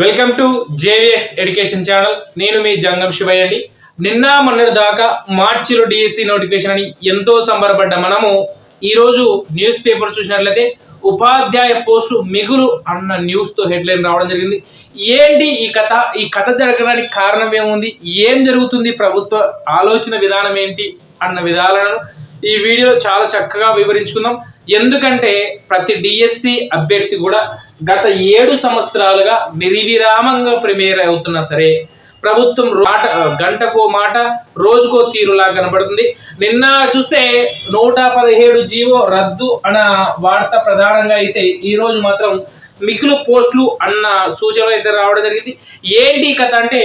Welcome to JVS education channel. నేను మీ జంగం శివయ్య అండి. నిన్న మొన్నటి దాకా మార్చిలో డిఎస్సి నోటిఫికేషన్ అని ఎంతో సంబరపడ్డ మనము ఈరోజు న్యూస్ పేపర్ చూసినట్లయితే ఉపాధ్యాయ పోస్టులు మిగులు అన్న న్యూస్తో హెడ్లైన్ రావడం జరిగింది. ఏంటి ఈ కథ జరగడానికి కారణం ఏముంది, ఏం జరుగుతుంది, ప్రభుత్వ ఆలోచన విధానం ఏంటి అన్న విధానాలను ఈ వీడియోలో చాలా చక్కగా వివరించుకుందాం. ఎందుకంటే ప్రతి డిఎస్సి అభ్యర్థి కూడా గత 7 సంవత్సరాలుగా నిర్విరామంగా ప్రిపేర్ అవుతున్నా సరే ప్రభుత్వం గంటకో మాట రోజుకో తీరులా కనబడుతుంది. నిన్న చూస్తే 117 జీవో రద్దు అన్న వార్త ప్రధానంగా అయితే ఈ రోజు మాత్రం మిగులు పోస్టులు అన్న సూచనలు అయితే రావడం జరిగింది. ఏంటి కథ అంటే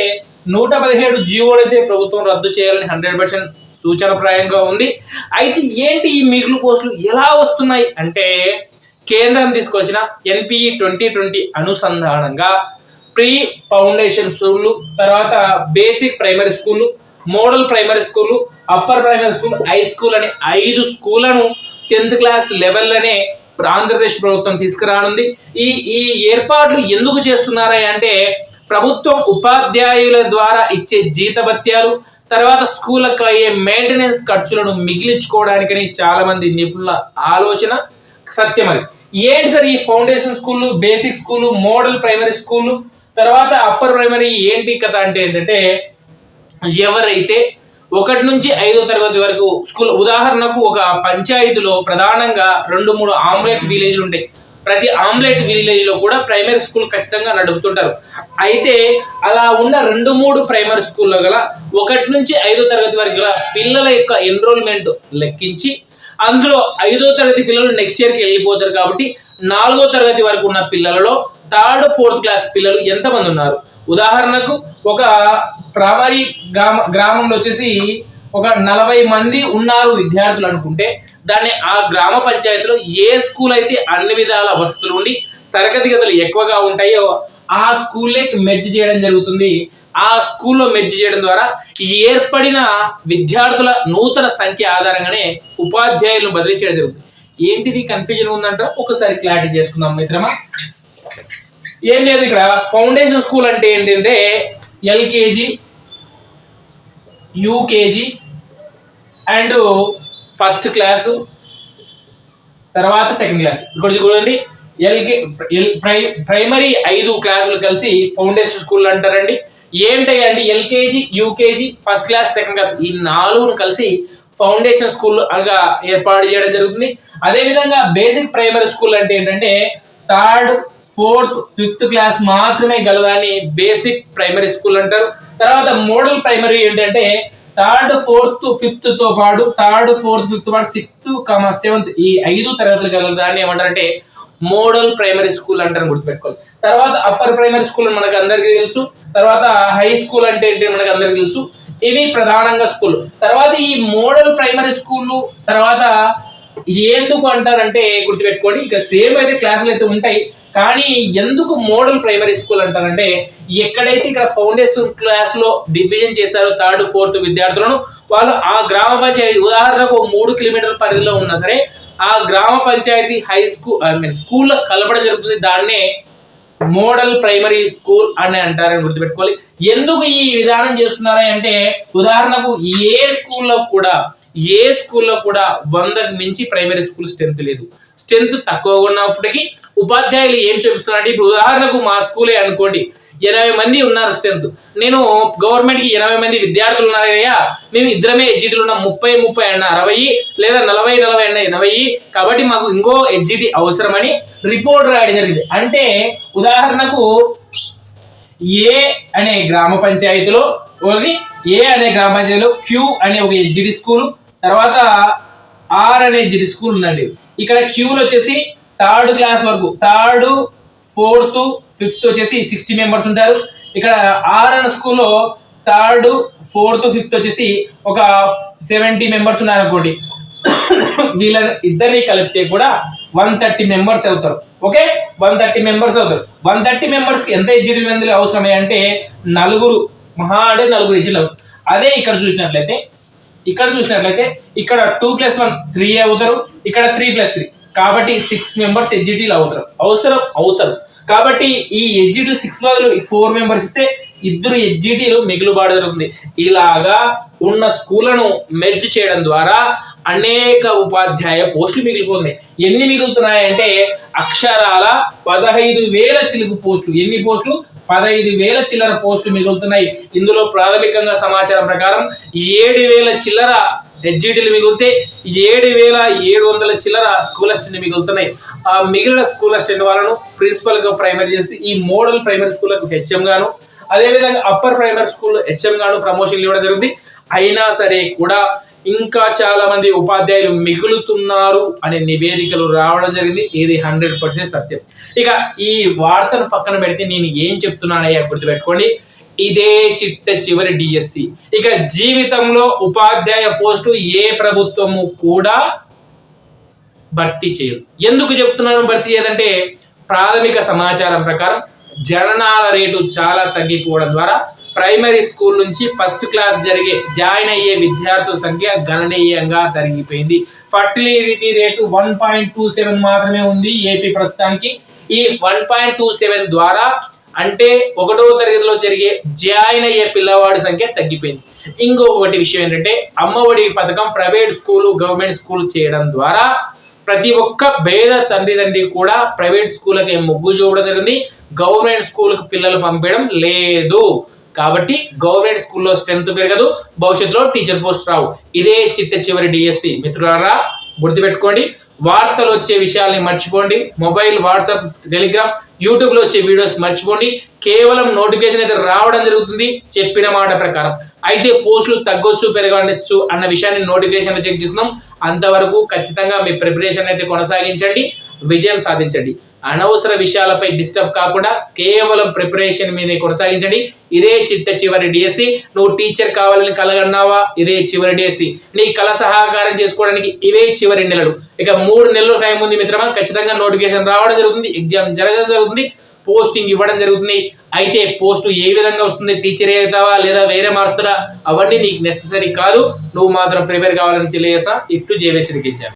117 జీవోలు అయితే ప్రభుత్వం రద్దు చేయాలని 100% సూచనప్రాయంగా ఉంది. అయితే ఏంటి ఈ మిగులు పోస్టులు ఎలా వస్తున్నాయి అంటే కేంద్రం తీసుకొచ్చిన ఎన్పిఈ 2020 అనుసంధానంగా ప్రీ ఫౌండేషన్ స్కూళ్ళు, తర్వాత బేసిక్ ప్రైమరీ స్కూళ్ళు, మోడల్ ప్రైమరీ స్కూళ్ళు, upper primary school, high school అని 5 స్కూళ్లను 10th క్లాస్ లెవెల్లోనే ఆంధ్రప్రదేశ్ ప్రభుత్వం తీసుకురానుంది. ఈ ఏర్పాట్లు ఎందుకు చేస్తున్నారా అంటే ప్రభుత్వం ఉపాధ్యాయుల ద్వారా ఇచ్చే జీతభత్యాలు, తర్వాత స్కూళ్ళకు అయ్యే మెయింటెనెన్స్ ఖర్చులను మిగిలించుకోవడానికని చాలా మంది నిపుణుల ఆలోచన. సత్యం అది. ఏంటి సార్ ఈ ఫౌండేషన్ స్కూళ్ళు, basic school, model primary school, తర్వాత అప్పర్ ప్రైమరీ ఏంటి కథ అంటే ఏంటంటే ఎవరైతే 1 నుంచి 5వ తరగతి వరకు స్కూల్, ఉదాహరణకు ఒక పంచాయతీలో ప్రధానంగా 2-3 ఆమ్లెట్ విలేజ్లు ఉంటాయి. ప్రతి ఆమ్లెట్ విలేజ్ లో కూడా ప్రైమరీ స్కూల్ ఖచ్చితంగా నడుపుతుంటారు. అయితే అలా ఉన్న 2-3 ప్రైమరీ స్కూల్లో గల 1 నుంచి 5వ తరగతి వరకు గల పిల్లల యొక్క ఎన్రోల్మెంట్ లెక్కించి అందులో 5వ తరగతి పిల్లలు నెక్స్ట్ ఇయర్కి వెళ్ళిపోతారు కాబట్టి 4వ తరగతి వరకు ఉన్న పిల్లలలో 3rd, 4th క్లాస్ పిల్లలు ఎంతమంది ఉన్నారు, ఉదాహరణకు ఒక ప్రైమరీ గ్రామంలో వచ్చేసి ఒక 40 మంది ఉన్నారు విద్యార్థులు అనుకుంటే దాన్ని ఆ గ్రామ పంచాయతీలో ఏ స్కూల్ అయితే అన్ని విధాల వసతులు ఉండి తరగతి గదులు ఎక్కువగా ఉంటాయో ఆ స్కూల్లోకి మెర్జ్ చేయడం జరుగుతుంది. ఆ స్కూల్లో మెర్జ్ చేయడం ద్వారా ఏర్పడిన విద్యార్థుల నూతన సంఖ్య ఆధారంగానే ఉపాధ్యాయులను బదిలీ చేయడం జరుగుతుంది. ఏంటిది కన్ఫ్యూజన్ ఉందంట, ఒకసారి క్లారిటీ చేసుకుందాం మిత్రమా. ఏం లేదు, ఇక్కడ ఫౌండేషన్ స్కూల్ అంటే ఏంటంటే LKG, UKG and first class, తర్వాత సెకండ్ క్లాస్. ఇక్కడ చూడండి, ప్రైమరీ 5 క్లాసులు కలిసి ఫౌండేషన్ స్కూల్ అంటారండి. ఏంటంటే LKG, UKG, first class, second class ఈ 4ను కలిసి ఫౌండేషన్ స్కూల్ అనగా ఏర్పాటు చేయడం జరుగుతుంది. అదేవిధంగా బేసిక్ ప్రైమరీ స్కూల్ అంటే ఏంటంటే 3rd, 4th, 5th క్లాస్ మాత్రమే గలదాన్ని బేసిక్ ప్రైమరీ స్కూల్ అంటారు. తర్వాత మోడల్ ప్రైమరీ ఏంటంటే 3rd, 4th, 5th తో పాటు 3rd, 4th, 5th పాటు 6th, 7th ఈ 5 తరగతులు గలదాన్ని ఏమంటారంటే మోడల్ ప్రైమరీ స్కూల్ అంటారు, గుర్తుపెట్టుకోవాలి. తర్వాత అప్పర్ ప్రైమరీ స్కూల్ మనకు అందరికీ తెలుసు. తర్వాత హై స్కూల్ అంటే ఏంటి మనకు అందరికీ తెలుసు. ఇవి ప్రధానంగా స్కూల్. తర్వాత ఈ మోడల్ ప్రైమరీ స్కూల్ తర్వాత ఎందుకు అంటారంటే గుర్తుపెట్టుకోండి, ఇక సేమ్ అయితే క్లాసులు అయితే ఉంటాయి కానీ ఎందుకు మోడల్ ప్రైమరీ స్కూల్ అంటారంటే ఎక్కడైతే ఇక్కడ ఫౌండేషన్ క్లాస్ లో డివిజన్ చేశారో 3rd, 4th విద్యార్థులను వాళ్ళు ఆ గ్రామ పంచాయతీ ఉదాహరణకు 3 కిలోమీటర్ల పరిధిలో ఉన్నా సరే ఆ గ్రామ పంచాయతీ హై స్కూల్ స్కూల్లో కలపడం జరుగుతుంది. దాన్నే మోడల్ ప్రైమరీ స్కూల్ అని అంటారని గుర్తుపెట్టుకోవాలి. ఎందుకు ఈ విధానం చేస్తున్నారా అంటే ఉదాహరణకు ఏ స్కూల్లో కూడా 100కి మించి ప్రైమరీ స్కూల్ స్ట్రెంత్ లేదు. స్ట్రెంత్ తక్కువగా ఉన్నప్పటికీ ఉపాధ్యాయులు ఏం చూపిస్తున్నారంటే ఇప్పుడు ఉదాహరణకు మా స్కూలే అనుకోండి, 80 మంది ఉన్నారు స్ట్రెంత్. నేను గవర్నమెంట్కి 80 మంది విద్యార్థులు ఉన్నారయ్యా, మేము ఇద్దరమే ఎడ్జిటీలు ఉన్నాం, 30 అన్న 60 లేదా 40 అన్న 80, కాబట్టి మాకు ఇంకో ఎడ్జిటీ అవసరమని రిపోర్ట్ రాయడం జరిగింది. అంటే ఉదాహరణకు ఏ అనే గ్రామ పంచాయతీలో క్యూ అనే ఒక ఎడ్జిటీ స్కూల్, తర్వాత ఆర్ అనే ఎడ్జిటీ స్కూల్ ఉందండి. ఇక్కడ క్యూలో వచ్చేసి 3rd క్లాస్ వరకు 3rd, 4th, 5th వచ్చేసి 60 మెంబర్స్ ఉంటారు. ఇక్కడ ఆర్ అనే స్కూల్లో 3rd, 4th, 5th వచ్చేసి ఒక 70 మెంబర్స్ ఉన్నారు అనుకోండి. వీళ్ళ ఇద్దరిని కలిపితే కూడా 130 మెంబర్స్ అవుతారు. ఓకే, 130 మెంబర్స్ అవుతారు. 130 మెంబర్స్కి ఎంత ఎడ్జిటీ మంది అవసరమే అంటే 4 మహా అంటే 4 ఎడ్జిటీలు అవసరం. అదే ఇక్కడ చూసినట్లయితే ఇక్కడ 2+1 3 అవుతారు, ఇక్కడ 3+3 కాబట్టి 6 మెంబర్స్ ఎడ్జిటీలు అవుతారు. కాబట్టి ఈ ఎడ్జిటీలు 6 బదులు 4 మెంబర్స్ ఇస్తే 2 ఎడ్జిటీలు మిగులుబాటు జరుగుతుంది. ఇలాగా ఉన్న స్కూళ్లను మెర్జ్ చేయడం ద్వారా అనేక ఉపాధ్యాయ పోస్టులు మిగిలిపోతున్నాయి. ఎన్ని మిగులుతున్నాయంటే అక్షరాల 15,000 చిలుకు పోస్టులు. ఎన్ని పోస్టులు? 15,000 చిల్లర పోస్టులు మిగులుతున్నాయి. ఇందులో ప్రాథమికంగా సమాచారం ప్రకారం 7,000 చిల్లర హెచ్జిటీలు మిగిలితే 7,700 చిల్లర స్కూల్ అసిస్టెంట్ మిగులుతున్నాయి. ఆ మిగిలిన స్కూల్ అసిస్టెంట్ వాళ్ళను ప్రిన్సిపల్ గా ప్రైమరీ చేసి ఈ మోడల్ ప్రైమరీ స్కూళ్లకు హెచ్ఎం గాను, అదేవిధంగా అప్పర్ ప్రైమరీ స్కూల్ హెచ్ఎం గాను ప్రమోషన్లు ఇవ్వడం జరుగుతుంది. అయినా సరే కూడా ఇంకా చాలా మంది ఉపాధ్యాయులు మిగులుతున్నారు అనే నివేదికలు రావడం జరిగింది. ఇది 100% సత్యం. ఇక ఈ వార్తను పక్కన పెడితే నేను ఏం చెప్తున్నానయ్యా గుర్తుపెట్టుకోండి, ఇదే చిట్ట చివరి డిఎస్సి. ఇక జీవితంలో ఉపాధ్యాయ పోస్టు ఏ ప్రభుత్వము కూడా భర్తీ చేయదు. ఎందుకు చెప్తున్నాను భర్తీ చేయదంటే ప్రాథమిక సమాచారం ప్రకారం జననాల రేటు చాలా తగ్గిపోవడం ద్వారా ప్రైమరీ స్కూల్ నుంచి ఫస్ట్ క్లాస్ జాయిన్ అయ్యే విద్యార్థుల సంఖ్య గణనీయంగా తరిగిపోయింది. ఫర్టిలిటీ రేటు 1.27 మాత్రమే ఉంది ఏపీ ప్రస్తుతానికి. ఈ 1.27 ద్వారా అంటే 1వ తరగతిలో జాయిన్ అయ్యే పిల్లవాడి సంఖ్య తగ్గిపోయింది. ఇంకొకటి విషయం ఏంటంటే అమ్మఒడి పథకం ప్రైవేట్ స్కూలు గవర్నమెంట్ స్కూల్ చేయడం ద్వారా ప్రతి ఒక్క పేద తండ్రి కూడా ప్రైవేట్ స్కూల్కి మొగ్గు చూపడం జరిగింది. గవర్నమెంట్ స్కూల్కి పిల్లలు పంపడం లేదు. కాబట్టి గవర్నమెంట్ స్కూల్లో స్ట్రెంత్ పెరగదు, భవిష్యత్తులో టీచర్ పోస్ట్ రావు. ఇదే చిట్ట చివరి డిఎస్సి. మిత్రులారా గుర్తుపెట్టుకోండి, వార్తలు వచ్చే విషయాల్ని మర్చిపోండి. మొబైల్, వాట్సాప్, టెలిగ్రామ్, యూట్యూబ్ లో వచ్చే వీడియోస్ మర్చిపోండి. కేవలం నోటిఫికేషన్ అయితే రావడం జరుగుతుంది చెప్పిన మాట ప్రకారం. అయితే పోస్టులు తగ్గొచ్చు పెరగవచ్చు అన్న విషయాన్ని నోటిఫికేషన్ చెక్ చేస్తున్నాం. అంతవరకు ఖచ్చితంగా మీ ప్రిపరేషన్ అయితే కొనసాగించండి, విజయం సాధించండి. అనవసర విషయాలపై డిస్టర్బ్ కాకుండా కేవలం ప్రిపరేషన్ మీద కొనసాగించండి. ఇదే చిట్ట చివరి డిఎస్సి. నువ్వు టీచర్ కావాలని కలగన్నావా? ఇదే చివరి డిఎస్సి. నీ కళ సహకారం చేసుకోవడానికి ఇవే చివరి నెలలు. ఇక 3 నెలలు టైం ఉంది మిత్రమా. ఖచ్చితంగా నోటిఫికేషన్ రావడం జరుగుతుంది, ఎగ్జామ్ జరగడం జరుగుతుంది, పోస్టింగ్ ఇవ్వడం జరుగుతుంది. అయితే పోస్టు ఏ విధంగా వస్తుంది, టీచర్ అవుతావా లేదా వేరే మారుస్తారా, అవన్నీ నీకు నెసెసరీ కాదు. నువ్వు మాత్రం ప్రిపేర్ కావాలని తెలియజేస్తా. ఇటు జేవేసీకి ఇచ్చాను.